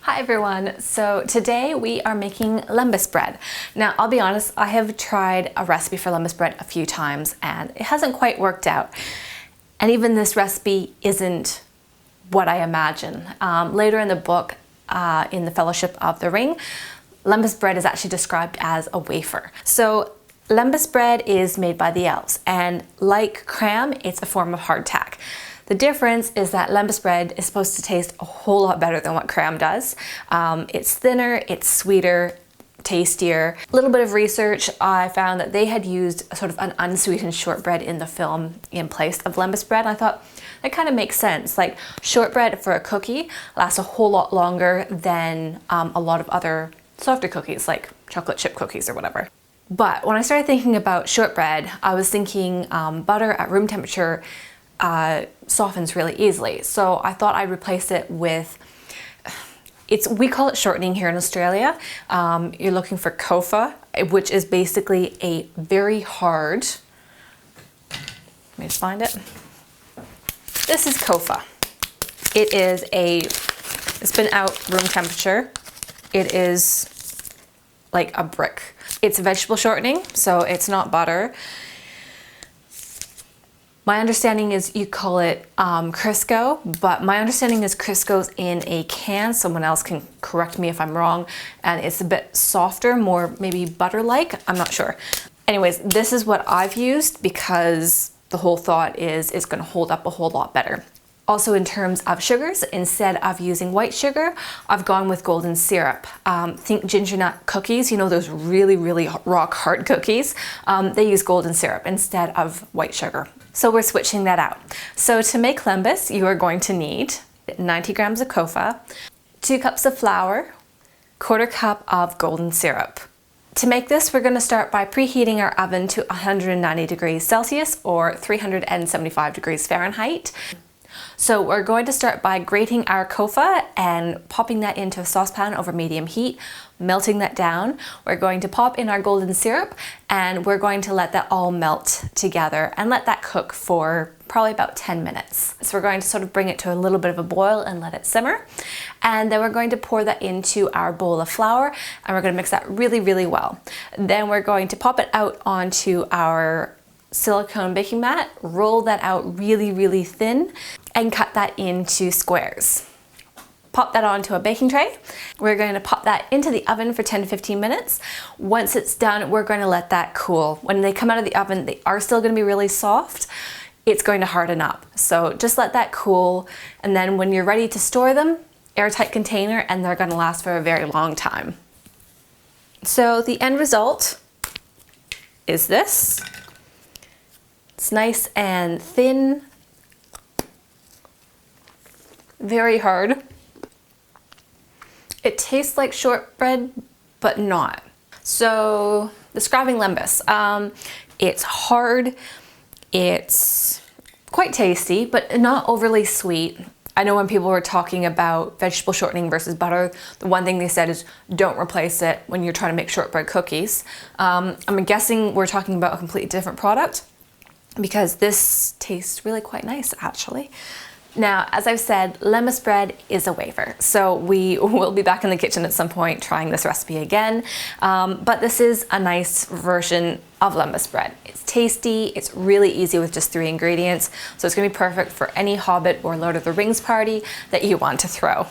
Hi everyone, so today we are making lembas bread. Now I'll be honest, I have tried a recipe for lembas bread a few times and it hasn't quite worked out. And even this recipe isn't what I imagine. Later in the book, in the Fellowship of the Ring, lembas bread is actually described as a wafer. So lembas bread is made by the elves, and like cram, it's a form of hardtack. The difference is that lembas bread is supposed to taste a whole lot better than what cram does. It's thinner, it's sweeter, tastier. A little bit of research, I found that they had used sort of an unsweetened shortbread in the film in place of lembas bread. I thought that kind of makes sense. Like, shortbread for a cookie lasts a whole lot longer than a lot of other softer cookies, like chocolate chip cookies or whatever. But when I started thinking about shortbread, I was thinking butter at room temperature softens really easily. So I thought I'd replace it with, we call it shortening here in Australia. You're looking for kofa, which is basically a very hard, let me just find it. This is kofa. It's been out room temperature. It is like a brick. It's vegetable shortening, so it's not butter. My understanding is you call it Crisco, but my understanding is Crisco's in a can. Someone else can correct me if I'm wrong. And it's a bit softer, more maybe butter-like. I'm not sure. Anyways, this is what I've used because the whole thought is it's going to hold up a whole lot better. Also, in terms of sugars, instead of using white sugar, I've gone with golden syrup. Think ginger nut cookies, you know, those really, really rock hard cookies. They use golden syrup instead of white sugar. So we're switching that out. So to make lembas, you are going to need 90 grams of kofa, 2 cups of flour, 1/4 cup of golden syrup. To make this, we're going to start by preheating our oven to 190 degrees Celsius or 375 degrees Fahrenheit. So we're going to start by grating our kofa and popping that into a saucepan over medium heat, melting that down. We're going to pop in our golden syrup and we're going to let that all melt together and let that cook for probably about 10 minutes. So we're going to sort of bring it to a little bit of a boil and let it simmer. And then we're going to pour that into our bowl of flour and we're going to mix that really, really well. Then we're going to pop it out onto our silicone baking mat, roll that out really, really thin, and cut that into squares. Pop that onto a baking tray. We're going to pop that into the oven for 10 to 15 minutes. Once it's done, we're going to let that cool. When they come out of the oven, they are still going to be really soft. It's going to harden up. So just let that cool, and then when you're ready to store them, airtight container, and they're going to last for a very long time. So the end result is this. It's nice and thin, very hard. It tastes like shortbread, but not. So describing lembas, it's hard, it's quite tasty, but not overly sweet. I know when people were talking about vegetable shortening versus butter, the one thing they said is don't replace it when you're trying to make shortbread cookies. I'm guessing we're talking about a completely different product, because this tastes really quite nice actually. Now, as I've said, lembas bread is a wafer, so we will be back in the kitchen at some point trying this recipe again, but this is a nice version of lembas bread. It's tasty, it's really easy with just 3 ingredients, so it's going to be perfect for any Hobbit or Lord of the Rings party that you want to throw.